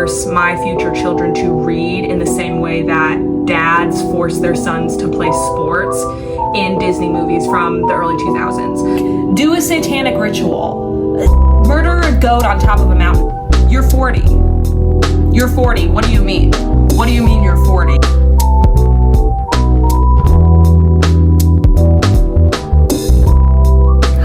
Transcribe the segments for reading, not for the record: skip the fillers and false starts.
force my future children to read in the same way that dads force their sons to play sports in Disney movies from the early 2000s. Do a satanic ritual. Murder a goat on top of a mountain. You're 40. You're 40. What do you mean? What do you mean you're 40?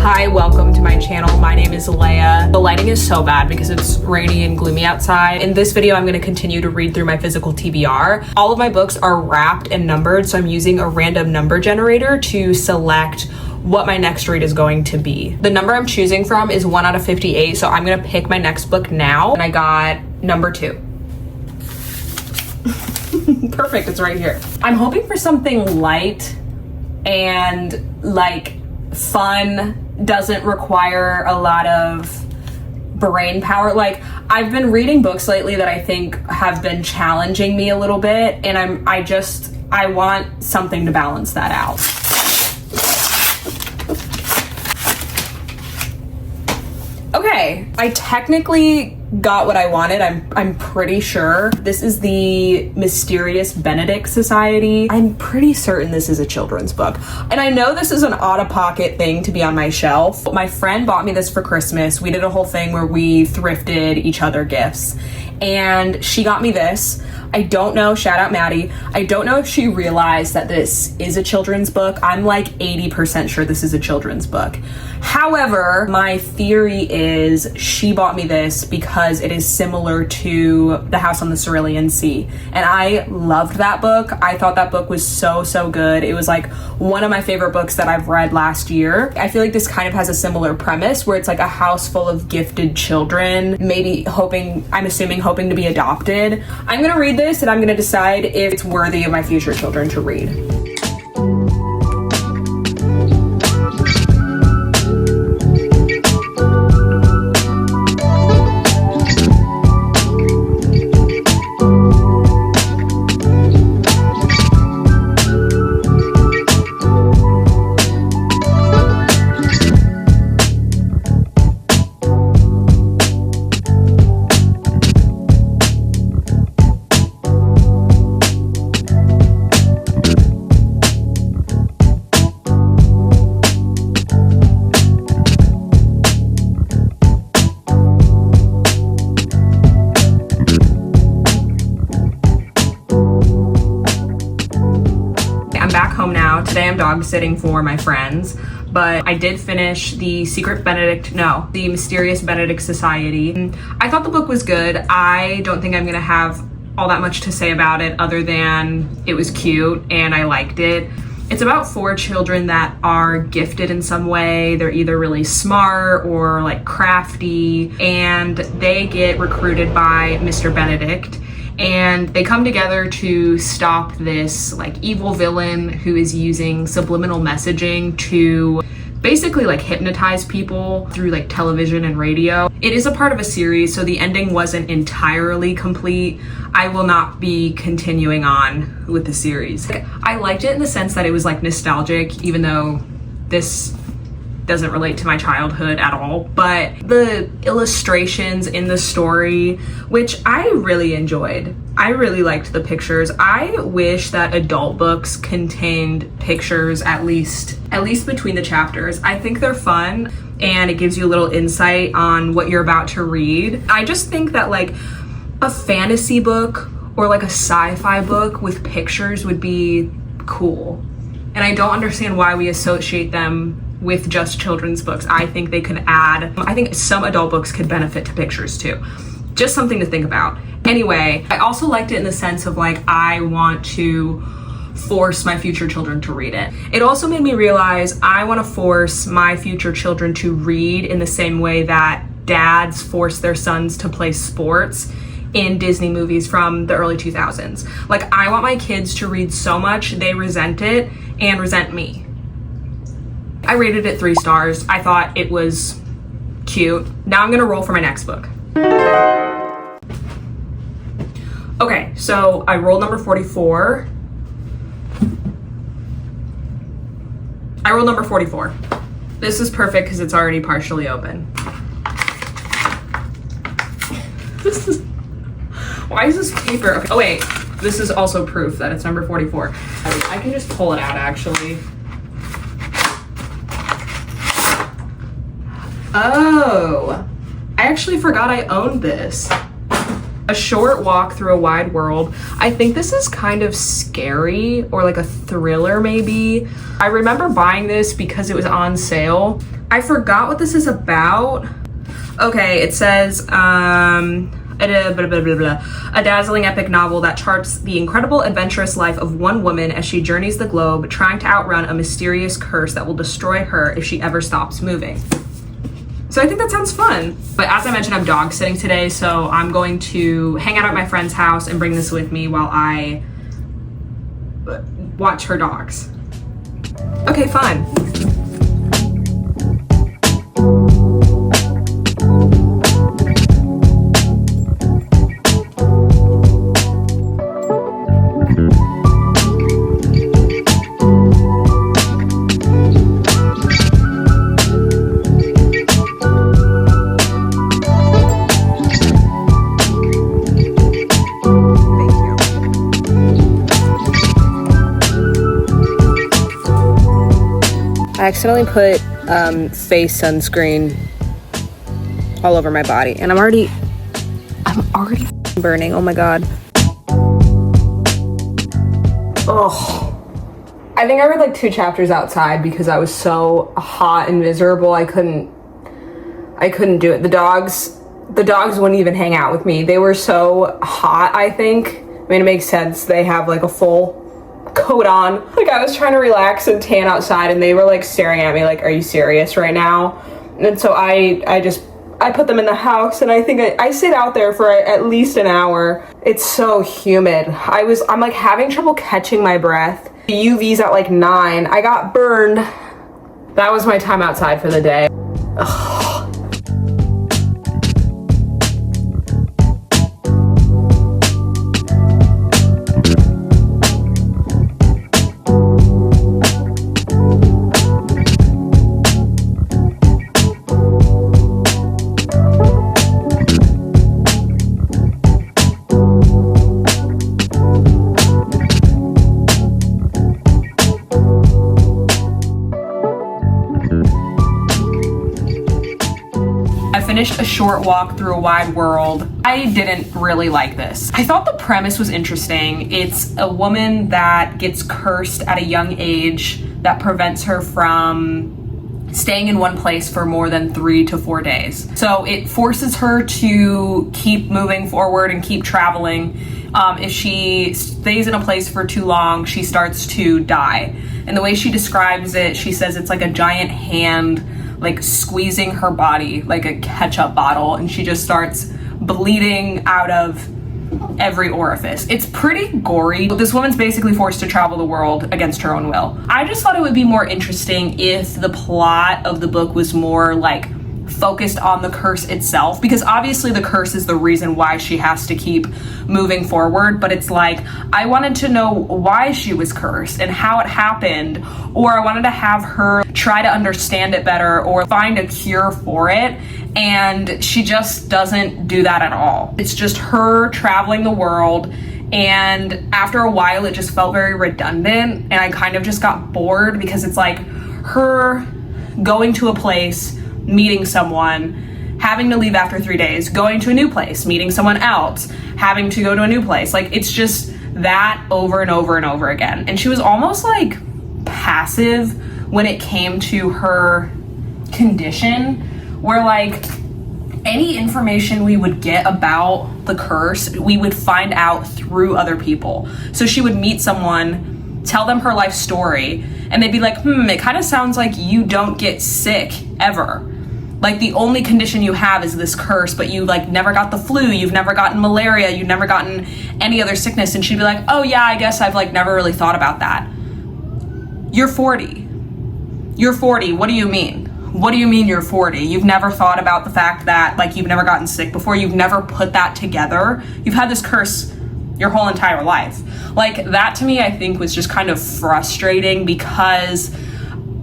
Hi, welcome to my channel. My name is Leia. The lighting is so bad because it's rainy and gloomy outside. In this video, I'm going to continue to read through my physical TBR. All of my books are wrapped and numbered, so I'm using a random number generator to select what my next read is going to be. The number I'm choosing from is 1 out of 58, so I'm going to pick my next book now, and I got number 2. Perfect, it's right here. I'm hoping for something light and like fun, doesn't require a lot of brain power. Like, I've been reading books lately that I think have been challenging me a little bit, and I want something to balance that out. Okay, I technically got what I wanted. I'm pretty sure. This is the Mysterious Benedict Society. I'm pretty certain this is a children's book. And I know this is an out-of-pocket thing to be on my shelf. My friend bought me this for Christmas. We did a whole thing where we thrifted each other gifts. And she got me this. I don't know, shout out Maddie. I don't know if she realized that this is a children's book. I'm like 80% sure this is a children's book. However, my theory is she bought me this because it is similar to The House on the Cerulean Sea. And I loved that book. I thought that book was so good. It was like one of my favorite books that I've read last year. I feel like this kind of has a similar premise where it's like a house full of gifted children, maybe I'm assuming hoping to be adopted. I'm gonna read this and I'm gonna decide if it's worthy of my future children to read. Today I'm dog sitting for my friends, but I did finish the Mysterious Benedict Society. I thought the book was good. I don't think I'm gonna have all that much to say about it other than it was cute and I liked it. It's about 4 children that are gifted in some way. They're either really smart or like crafty, and they get recruited by Mr. Benedict. And they come together to stop this like evil villain who is using subliminal messaging to basically like hypnotize people through like television and radio. It is a part of a series, so the ending wasn't entirely complete. I will not be continuing on with the series. I liked it in the sense that it was like nostalgic, even though this doesn't relate to my childhood at all, but the illustrations in the story, which I really enjoyed. I really liked the pictures. I wish that adult books contained pictures at least between the chapters. I think they're fun and it gives you a little insight on what you're about to read. I just think that like a fantasy book or like a sci-fi book with pictures would be cool. And I don't understand why we associate them with just children's books. I think they could I think some adult books could benefit to pictures too. Just something to think about. Anyway, I also liked it in the sense of like, I want to force my future children to read it. It also made me realize I want to force my future children to read in the same way that dads force their sons to play sports in Disney movies from the early 2000s. Like, I want my kids to read so much they resent it and resent me. I rated it 3 stars. I thought it was cute. Now I'm gonna roll for my next book. Okay, so I rolled number 44. I rolled number 44. This is perfect because it's already partially open. Why is this paper? Okay. Oh wait, this is also proof that it's number 44. I can just pull it out actually. Oh, I actually forgot I owned this. A Short Walk Through a Wide World. I think this is kind of scary or like a thriller maybe. I remember buying this because it was on sale. I forgot what this is about. Okay, it says, a dazzling epic novel that charts the incredible adventurous life of one woman as she journeys the globe trying to outrun a mysterious curse that will destroy her if she ever stops moving. So I think that sounds fun. But as I mentioned, I'm dog sitting today, so I'm going to hang out at my friend's house and bring this with me while I watch her dogs. Okay, fine. I accidentally put face sunscreen all over my body, and I'm already burning. Oh my god. Oh, I think I read like 2 chapters outside because I was so hot and miserable. I couldn't do it. The dogs wouldn't even hang out with me. They were so hot. I think, I mean, it makes sense. They have like a full coat on. Like, I was trying to relax and tan outside, and they were like staring at me like, are you serious right now? And so I put them in the house, and I think I stayed out there for at least an hour. It's so humid. I'm like having trouble catching my breath. The UV's at like 9. I got burned. That was my time outside for the day. Ugh. Finished A Short Walk Through a Wide World. I didn't really like this. I thought the premise was interesting. It's a woman that gets cursed at a young age that prevents her from staying in one place for more than 3 to 4 days. So it forces her to keep moving forward and keep traveling. If she stays in a place for too long, she starts to die. And the way she describes it, she says it's like a giant hand like squeezing her body like a ketchup bottle, and she just starts bleeding out of every orifice. It's pretty gory. This woman's basically forced to travel the world against her own will. I just thought it would be more interesting if the plot of the book was more like focused on the curse itself, because obviously the curse is the reason why she has to keep moving forward, but it's like I wanted to know why she was cursed and how it happened, or I wanted to have her try to understand it better or find a cure for it, and she just doesn't do that at all. It's just her traveling the world, and after a while it just felt very redundant, and I kind of just got bored because it's like her going to a place, meeting someone, having to leave after 3 days, going to a new place, meeting someone else, having to go to a new place. Like, it's just that over and over and over again. And she was almost like passive when it came to her condition, where like any information we would get about the curse, we would find out through other people. So she would meet someone, tell them her life story, and they'd be like, it kind of sounds like you don't get sick ever. Like, the only condition you have is this curse, but you like never got the flu, you've never gotten malaria, you've never gotten any other sickness. And she'd be like, oh yeah, I guess I've like never really thought about that. You're 40. You're 40. What do you mean? What do you mean you're 40? You've never thought about the fact that like you've never gotten sick before. You've never put that together. You've had this curse your whole entire life. Like, that to me, I think was just kind of frustrating, because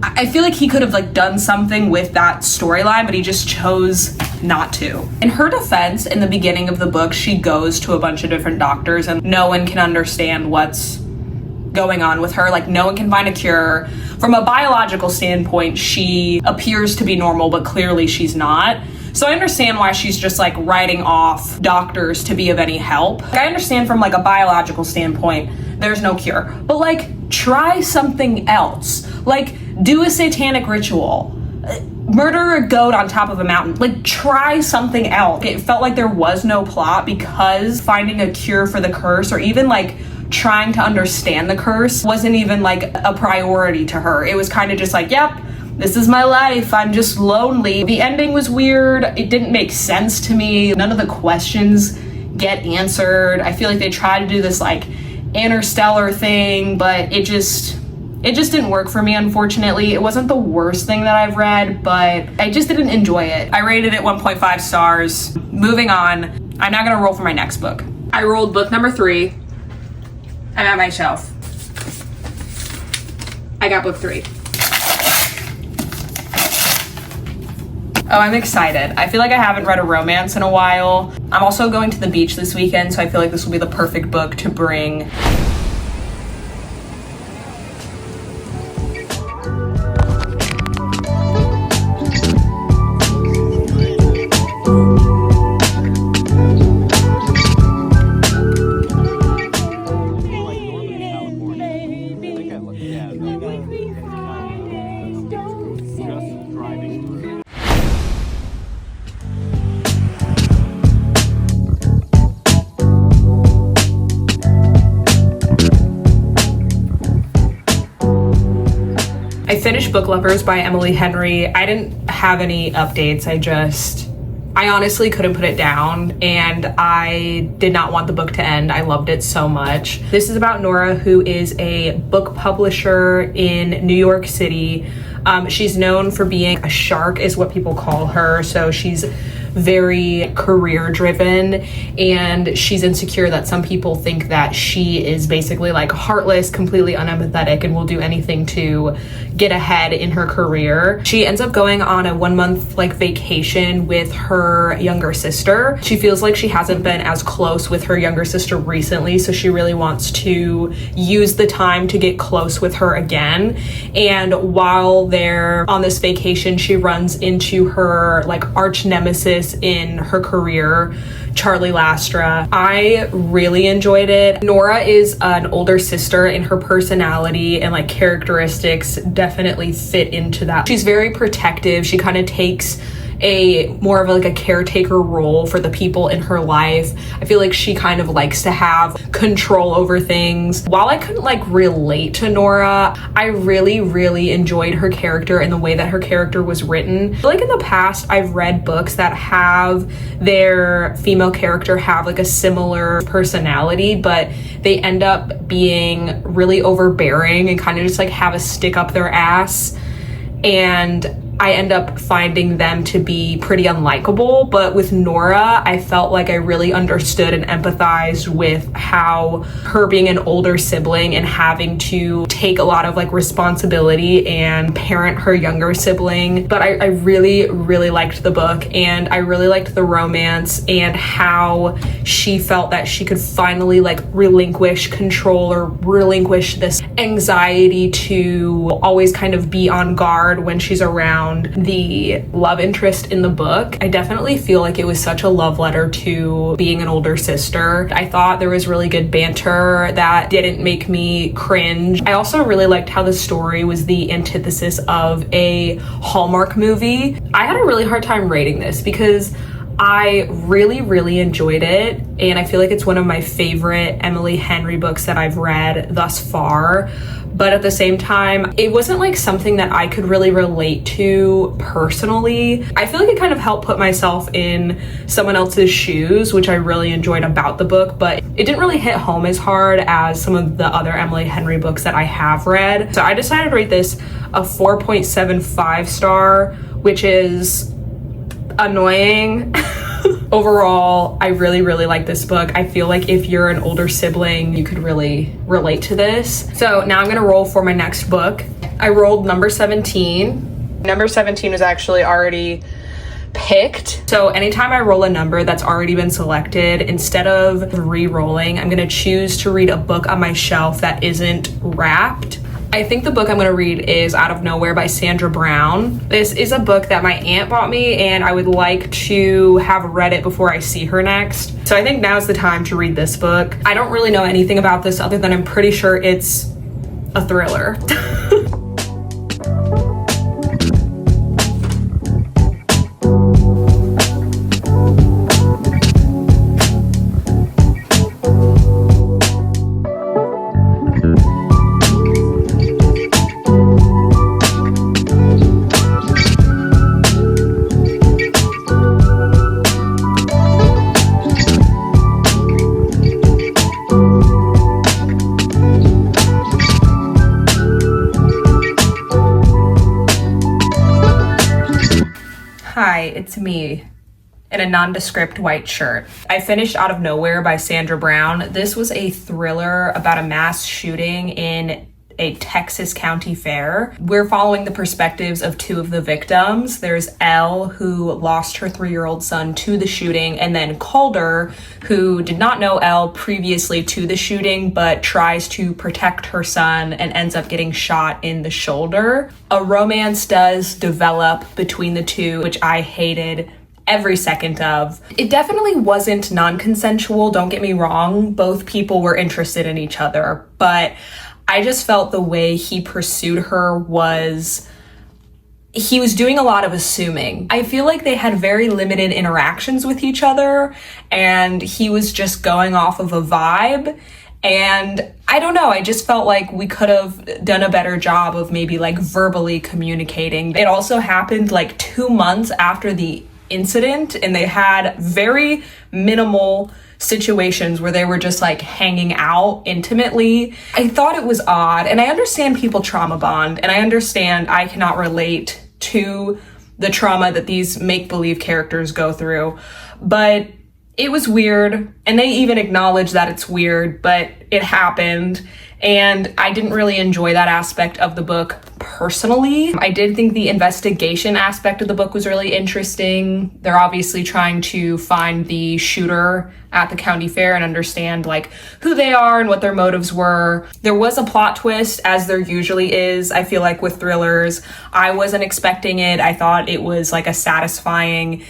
I feel like he could have like done something with that storyline, but he just chose not to. In her defense, in the beginning of the book, she goes to a bunch of different doctors and no one can understand what's going on with her. Like, no one can find a cure. From a biological standpoint, she appears to be normal, but clearly she's not. So I understand why she's just like writing off doctors to be of any help. I understand from like a biological standpoint, there's no cure, but like try something else. Like do a satanic ritual, murder a goat on top of a mountain. Like try something else. It felt like there was no plot because finding a cure for the curse or even like trying to understand the curse wasn't even like a priority to her. It was kind of just like, yep, this is my life, I'm just lonely. The ending was weird. It didn't make sense to me. None of the questions get answered. I feel like they tried to do this like interstellar thing, but it just didn't work for me, unfortunately. It wasn't the worst thing that I've read, but I just didn't enjoy it. I rated it 1.5 stars. Moving on, I'm now gonna roll for my next book. I rolled book number 3. I'm at my shelf. I got book 3. Oh, I'm excited. I feel like I haven't read a romance in a while. I'm also going to the beach this weekend, so I feel like this will be the perfect book to bring. I finished Book Lovers by Emily Henry. I didn't have any updates. I honestly couldn't put it down and I did not want the book to end. I loved it so much. This is about Nora, who is a book publisher in New York City. She's known for being a shark is what people call her. So she's very career driven and she's insecure that some people think that she is basically like heartless, completely unempathetic, and will do anything to get ahead in her career. She ends up going on a 1-month like vacation with her younger sister. She feels like she hasn't been as close with her younger sister recently, so she really wants to use the time to get close with her again. And while they're on this vacation, she runs into her like arch nemesis in her career, Charlie Lastra. I really enjoyed it. Nora is an older sister and her personality and like characteristics definitely fit into that. She's very protective. She kind of takes a more of like a caretaker role for the people in her life. I feel like she kind of likes to have control over things. While I couldn't like relate to Nora, I really enjoyed her character and the way that her character was written. I feel like in the past I've read books that have their female character have like a similar personality, but they end up being really overbearing and kind of just like have a stick up their ass, and I end up finding them to be pretty unlikable. But with Nora, I felt like I really understood and empathized with how her being an older sibling and having to take a lot of like responsibility and parent her younger sibling. But I really liked the book, and I really liked the romance and how she felt that she could finally like relinquish control or relinquish this anxiety to always kind of be on guard when she's around the love interest in the book. I definitely feel like it was such a love letter to being an older sister. I thought there was really good banter that didn't make me cringe. I also really liked how the story was the antithesis of a Hallmark movie. I had a really hard time rating this because I really enjoyed it, and I feel like it's one of my favorite Emily Henry books that I've read thus far. But at the same time, it wasn't like something that I could really relate to personally. I feel like it kind of helped put myself in someone else's shoes, which I really enjoyed about the book, but it didn't really hit home as hard as some of the other Emily Henry books that I have read. So I decided to rate this a 4.75 star, which is annoying. Overall, I really like this book. I feel like if you're an older sibling, you could really relate to this. So now I'm gonna roll for my next book. I rolled number 17. Number 17 was actually already picked. So anytime I roll a number that's already been selected, instead of re-rolling, I'm gonna choose to read a book on my shelf that isn't wrapped. I think the book I'm gonna read is Out of Nowhere by Sandra Brown. This is a book that my aunt bought me and I would like to have read it before I see her next. So I think now's the time to read this book. I don't really know anything about this other than I'm pretty sure it's a thriller. Hi, it's me in a nondescript white shirt. I finished Out of Nowhere by Sandra Brown. This was a thriller about a mass shooting in a Texas county fair. We're following the perspectives of two of the victims. There's Elle, who lost her 3-year-old son to the shooting, and then Calder, who did not know Elle previously to the shooting, but tries to protect her son and ends up getting shot in the shoulder. A romance does develop between the two, which I hated every second of. It definitely wasn't non-consensual, don't get me wrong. Both people were interested in each other, but I just felt the way he pursued her he was doing a lot of assuming. I feel like they had very limited interactions with each other and he was just going off of a vibe. And I don't know, I just felt like we could have done a better job of maybe like verbally communicating. It also happened like 2 months after the incident and they had very minimal situations where they were just like hanging out intimately. I thought it was odd, and I understand people trauma bond, and I understand I cannot relate to the trauma that these make-believe characters go through, but it was weird, and they even acknowledge that it's weird, but it happened, and I didn't really enjoy that aspect of the book personally. I did think the investigation aspect of the book was really interesting. They're obviously trying to find the shooter at the county fair and understand like who they are and what their motives were. There was a plot twist, as there usually is, I feel like, with thrillers. I wasn't expecting it. I thought it was like a satisfying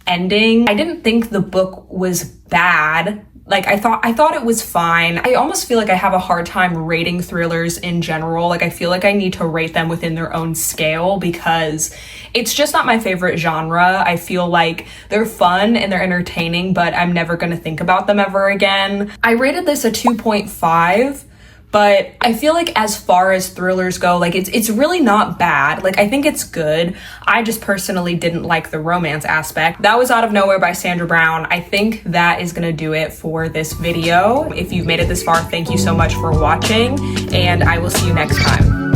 ending. I didn't think the book was bad. Like I thought it was fine. I almost feel like I have a hard time rating thrillers in general. Like I feel like I need to rate them within their own scale because it's just not my favorite genre. I feel like they're fun and they're entertaining, but I'm never gonna think about them ever again. I rated this a 2.5. But I feel like as far as thrillers go, like it's really not bad. Like I think it's good. I just personally didn't like the romance aspect. That was Out of Nowhere by Sandra Brown. I think that is gonna do it for this video. If you've made it this far, thank you so much for watching, and I will see you next time.